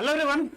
Hello everyone,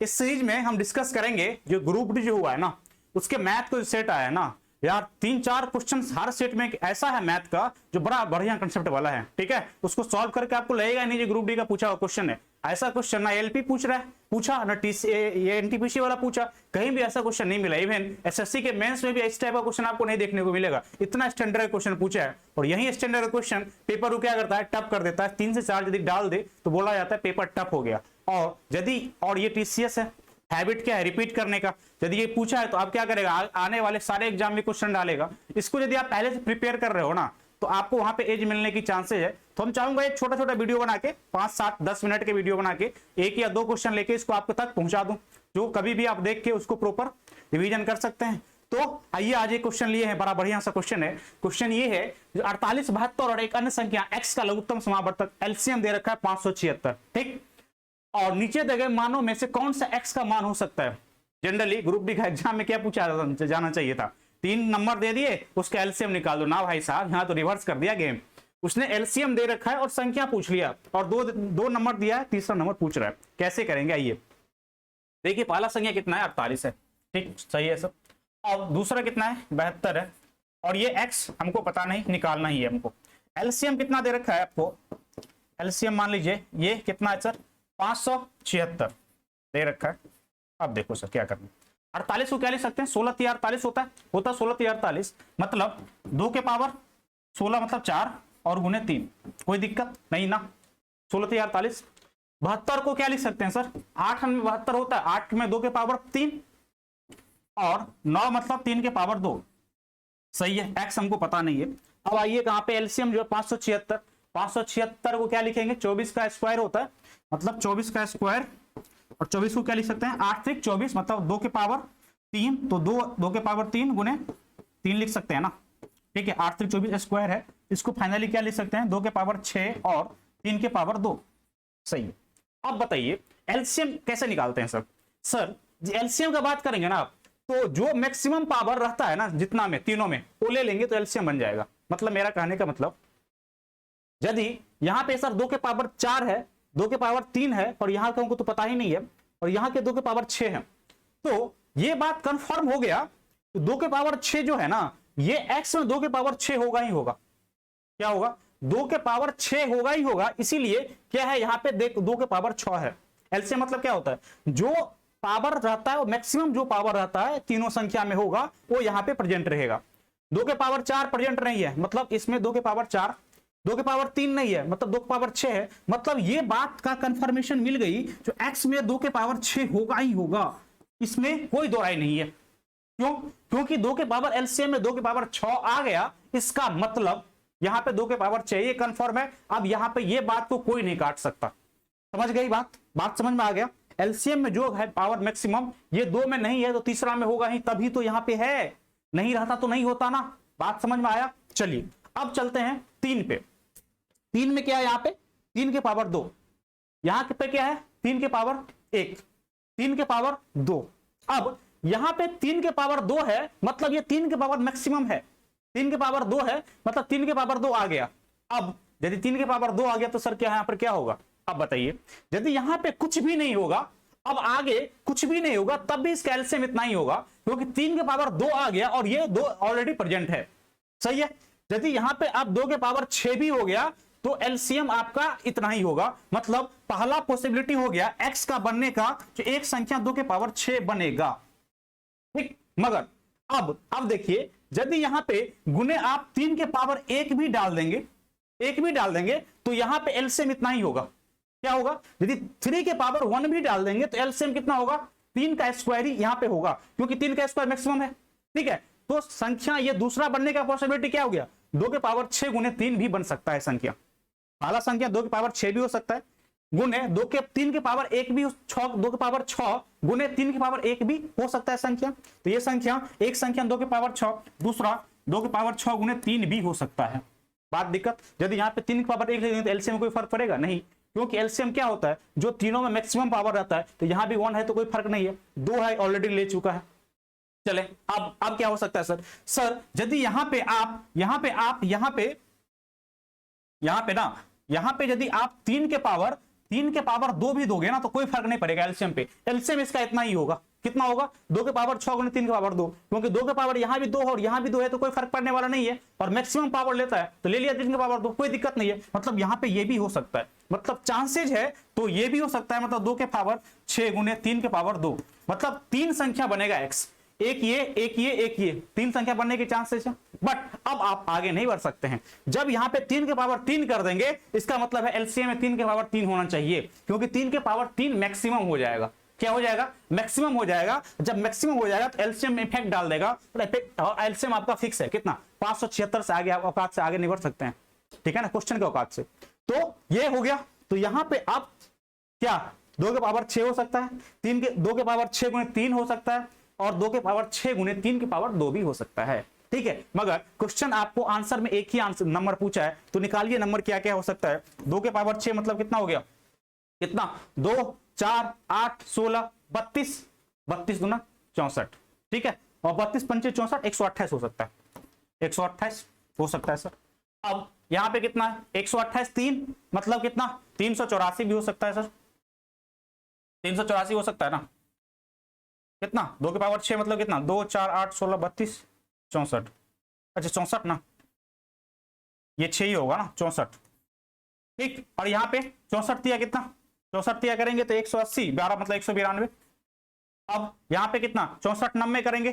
इस series में हम डिस्कस करेंगे जो ग्रुप डी जो हुआ है ना, उसके मैथ को सेट आया है ना यार, 3-4 क्वेश्चन हर सेट में ऐसा है मैथ का जो बड़ा बढ़िया कंसेप्ट वाला है। ठीक है, उसको सॉल्व करके आपको लगेगा नहीं जो ग्रुप डी का पूछा हुआ क्वेश्चन है। ऐसा क्वेश्चन ना एलपी पूछ रहा है पूछा ना ये एनटीपीसी वाला पूछा, कहीं भी ऐसा क्वेश्चन नहीं मिला। इवन एसएससी के मेंस में भी इस टाइप का क्वेश्चन आपको नहीं देखने को मिलेगा। इतना स्टैंडर्ड क्वेश्चन पूछा है, और यही स्टैंडर्ड क्वेश्चन पेपर को क्या करता है, टफ कर देता है। 3 से 4 यदि डाल दे तो बोला जाता है पेपर टफ हो गया। और ये टीसीएस है, हैबिट क्या है, रिपीट करने का। यदि ये पूछा है तो आप क्या करेगा, आने वाले सारे एग्जाम में क्वेश्चन डालेगा। इसको यदि आप पहले से प्रिपेयर कर रहे हो ना, तो आपको वहां पे एज मिलने की चांसेस है। तो हम चाहूंगा एक छोटा छोटा वीडियो बना के 5, 7, 10 मिनट के वीडियो बना के 1 या 2 क्वेश्चन लेके इसको आपके तक पहुंचा दूं, जो कभी भी आप देख के उसको प्रॉपर रिवीजन कर सकते हैं। तो आइए आज एक क्वेश्चन लिए हैं, बड़ा बढ़िया सा क्वेश्चन है। क्वेश्चन ये है, 48, 72 और एक अन्य संख्या x का लघुत्तम समावर्तक एलसीएम दे रखा है 576। ठीक, और नीचे दिए गए मानों में से कौन सा x का मान हो सकता है। जनरली ग्रुप डी का एग्जाम में क्या पूछा जाना चाहिए था, 3 नंबर दे दिए, उसका एलसीएम निकाल दो ना। भाई साहब यहाँ तो रिवर्स कर दिया गेम। उसने एलसीएम दे रखा है और संख्या पूछ लिया, और दो नंबर दिया है, तीसरा नंबर पूछ रहा है। कैसे करेंगे आइए देखिए। पहला संख्या कितना है, 48 है। ठीक, सही है सब। और दूसरा कितना है, 72 है। और ये x हमको पता नहीं, निकालना ही है हमको। एलसीएम कितना दे रखा है आपको, एलसीएम मान लीजिए ये कितना है सर, 576 दे रखा है। अब देखो सर क्या करना, 48 को क्या लिख सकते हैं, 16 × 48 होता है 16 × 48, मतलब 2 के पावर 16 मतलब 4 और गुने 3। कोई दिक्कत नहीं ना। 16 × 48। 72 को क्या लिख सकते हैं सर, 8 में 72 होता है, 8 में 2 के पावर 3 और 9 मतलब 3 के पावर 2। सही है, x हमको पता नहीं है। अब आइए कहां पे एलसीएम जो है 576 को क्या लिखेंगे, 24 का स्क्वायर होता है, मतलब 24 का स्क्वायर। और 24 को क्या लिख सकते हैं, 8 × 24 मतलब 2 के पावर 3, तो 2 के पावर 3 गुने 3 लिख सकते हैं ना। ठीक है, 8 × 24 स्क्वायर है। इसको फाइनली क्या लिख सकते हैं, 2 के पावर 6 और 3 के पावर 2। सही है। अब बताइए एलसीएम कैसे निकालते हैं सर। सर एलसीएम का बात करेंगे ना आप, तो जो मैक्सिमम पावर रहता है ना जितना में, तीनों में, वो ले लेंगे तो एलसीएम बन जाएगा। मतलब मेरा कहने का मतलब, यदि यहां पे सर 2 के पावर 4 है, 2 के पावर 3 है, और यहां के हमको तो पता ही नहीं है, और यहां के 2 के पावर 6 है, तो ये बात कंफर्म हो गया। तो 2 के पावर 6 जो है ना, ये x में 2 के पावर 6 होगा ही होगा। क्या होगा, 2 के पावर 6 होगा ही होगा। इसीलिए क्या है, यहां पे देख 2 के पावर 6 है। एलसीएम मतलब क्या होता है, जो पावर रहता है, वो मैक्सिमम जो पावर रहता है तीनों संख्या में होगा, वो यहां पे प्रेजेंट रहेगा। 2 के पावर 4 प्रेजेंट नहीं है, मतलब इसमें 2 के पावर 4, 2 के पावर 3 नहीं है, मतलब 2 के पावर 6 है। मतलब ये बात का कंफर्मेशन मिल गई, जो x में 2 के पावर 6 होगा ही होगा, इसमें कोई दो राय नहीं है। क्यों, क्योंकि 2 के पावर एलसीएम में 2 के पावर 6 आ गया। इसका मतलब यहां पे 2 के पावर 6 ये कंफर्म है। अब यहां पे ये बात को कोई नहीं काट सकता। समझ गई बात समझ में आ गया। एलसीएम में जो है पावर मैक्सिमम, ये 2 में नहीं है तो तीसरा में होगा ही, तभी तो यहां पे है, नहीं रहता तो नहीं होता ना। बात समझ में आया। चलिए अब चलते हैं 3 पे। 3 में क्या है, यहाँ पे 3 के पावर 2, यहाँ पे क्या है 3 के पावर 1, 3 के पावर 2। अब यहाँ पे 3 के पावर 2 है, मतलब ये 3 के पावर मैक्सिमम है। 3 के पावर 2 है, मतलब 3 के पावर 2 आ गया। अब यदि 3 के पावर 2 आ गया तो सर क्या यहाँ पर क्या होगा, अब बताइए। यदि यहाँ पे कुछ भी नहीं होगा, अब आगे कुछ भी नहीं होगा, तब भी इसका एलसीएम इतना ही होगा, क्योंकि 3 के पावर 2 आ गया और ये 2 ऑलरेडी प्रेजेंट है। सही है। यदि यहाँ पे अब 2 के पावर 6 भी हो गया, तो एलसीएम आपका इतना ही होगा। मतलब पहला पॉसिबिलिटी हो गया x का बनने का, जो एक संख्या 2 के पावर 6 बनेगा। ठीक, मगर अब देखिए, यदि यहाँ पे गुने आप 3 के पावर 1 भी डाल देंगे, तो यहाँ पे एलसीएम इतना ही होगा। क्या होगा, यदि 3 के पावर 1 भी डाल देंगे तो एलसीएम कितना होगा, 3 का स्क्वायर ही यहाँ पे होगा, क्योंकि 3 का स्क्वायर मैक्सिमम है। ठीक है, तो संख्या ये दूसरा बनने का पॉसिबिलिटी क्या हो गया, 2 के पावर 6 गुने 3 भी बन सकता है संख्या। पहला संख्या 2 के पावर 6 भी हो सकता है, गुने 3 के पावर 1 भी, 2 के पावर 6 गुने 3 के पावर 1 भी हो सकता है संख्या। तो ये संख्या, एक संख्या 2 के पावर 6, दूसरा 2 के पावर 6 गुने 3 भी हो सकता है। बात दिक्कत, यदि यहाँ पे 3 के पावर 1 लेंगे तो एलसीएम में कोई फर्क पड़ेगा नहीं, क्योंकि एलसीएम क्या होता है, जो तीनों में मैक्सिमम पावर रहता है। तो यहाँ भी 1 है तो कोई फर्क नहीं है, 2 है ऑलरेडी ले चुका है। चले अब क्या हो सकता है सर यदि यहाँ पे यदि आप 3 के पावर 3 के पावर 2 भी दोगे ना तो कोई फर्क नहीं पड़ेगा एलसीएम पे। एलसीएम इसका इतना ही होगा, कितना होगा 2 के पावर 6 गुने 3 के पावर 2, क्योंकि 2 के पावर यहां भी 2 है और यहां भी 2 है तो कोई फर्क पड़ने वाला नहीं है, और मैक्सिमम पावर लेता है तो ले लिया 3 के पावर 2, कोई दिक्कत नहीं है। मतलब यहां पे ये भी हो सकता है, मतलब चांसेज है तो ये भी हो सकता है, मतलब 2 के पावर 6 गुने 3 के पावर 2, मतलब 3 संख्या बनेगा एक्स, एक ये एक ये एक ये 3 संख्या बनने के चांसेस है। बट अब आप आगे नहीं बढ़ सकते हैं, जब यहां पे 3 के पावर 3 कर देंगे इसका मतलब है एलसीएम में 3 के पावर 3 होना चाहिए, क्योंकि 3 के पावर 3 मैक्सिमम हो जाएगा। क्या हो जाएगा? मैक्सिमम हो जाएगा। जब मैक्सिमम हो जाएगा तो एलसीएम में इफेक्ट डाल देगा, तो इफेक्ट और एलसीएम आपका फिक्स है कितना 576 से आगे, आप औकात से आगे नहीं बढ़ सकते हैं, ठीक है ना, क्वेश्चन के औकात से। तो ये हो गया। तो यहां पे आप क्या 2 के पावर 6 हो सकता है, 2 के पावर 6 गुने 3 हो सकता है, और 2 के पावर 6 गुने 3 के पावर 2 भी हो सकता है, ठीक है। मगर क्वेश्चन आपको आंसर में एक ही आंसर नंबर पूछा है, तो निकालिए नंबर क्या क्या हो सकता है। 2 के पावर 6 मतलब कितना हो गया, कितना 2 4 8 16 32, 32 दूना 64, ठीक है, और 32 पंचे 64 128 हो सकता है, 128 हो सकता है सर। अब यहां पे कितना है 128 3 मतलब कितना 384 भी हो सकता है सर, 384 हो सकता है ना, कितना 2 के पावर 6 मतलब कितना 2 4 8 16 32 64, अच्छा 64 ना, ये 6 ही होगा ना 64, ठीक। और यहाँ पे 64 दिया कितना 64 दिया करेंगे तो 180, 12 मतलब 192। अब यहाँ पे कितना 64 90 करेंगे,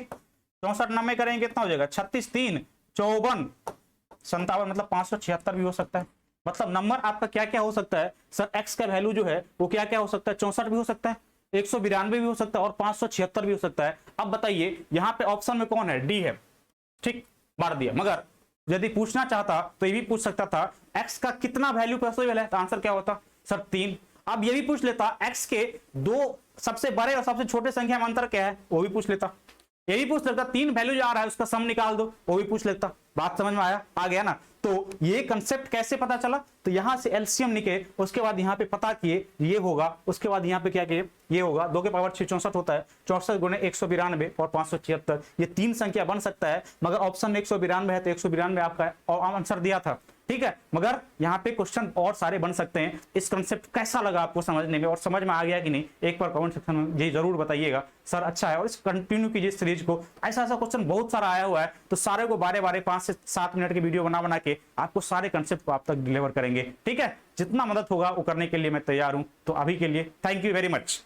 64 90 करेंगे कितना हो जाएगा 36 3 54 57 मतलब 576 भी हो सकता है। मतलब नंबर आपका क्या क्या हो सकता है सर, एक्स का वैल्यू जो है वो क्या क्या हो सकता है 64 भी हो सकता है, 192 भी हो सकता है और 576 भी हो सकता है। अब बताइए यहाँ पे ऑप्शन में कौन है, डी है, ठीक, मार दिया। मगर यदि पूछना चाहता तो ये भी पूछ सकता था एक्स का कितना वैल्यू पॉसिबल है, तो आंसर क्या होता सर 3। अब ये भी पूछ लेता एक्स के 2 सबसे बड़े और सबसे छोटे संख्या में अंतर क्या है, वो भी पूछ लेता। ये भी पूछ लेता 3 वैल्यू जो आ रहा है उसका सम निकाल दो, वो भी पूछ लेता। बात समझ में आ गया ना। तो ये कंसेप्ट कैसे पता चला, तो यहां से एलसीएम निके, उसके बाद यहाँ पे पता किए ये होगा, उसके बाद यहाँ पे क्या किए ये होगा 2 के पावर 6 64 होता है, 64 गुने 192 और 576, ये 3 संख्या बन सकता है। मगर ऑप्शन में 192 है तो 192 आपका आंसर दिया था, ठीक है। मगर यहाँ पे क्वेश्चन और सारे बन सकते हैं। इस कंसेप्ट कैसा लगा आपको समझने में, और समझ में आ गया कि नहीं, एक बार कमेंट सेक्शन में ये जरूर बताइएगा सर अच्छा है। और इस कंटिन्यू कीजिए सीरीज को, ऐसा ऐसा क्वेश्चन बहुत सारा आया हुआ है, तो सारे को बारे 5 से 7 मिनट की वीडियो बना के आपको सारे कंसेप्ट को आप तक डिलीवर करेंगे, ठीक है। जितना मदद होगा वो करने के लिए मैं तैयार हूं। तो अभी के लिए थैंक यू वेरी मच।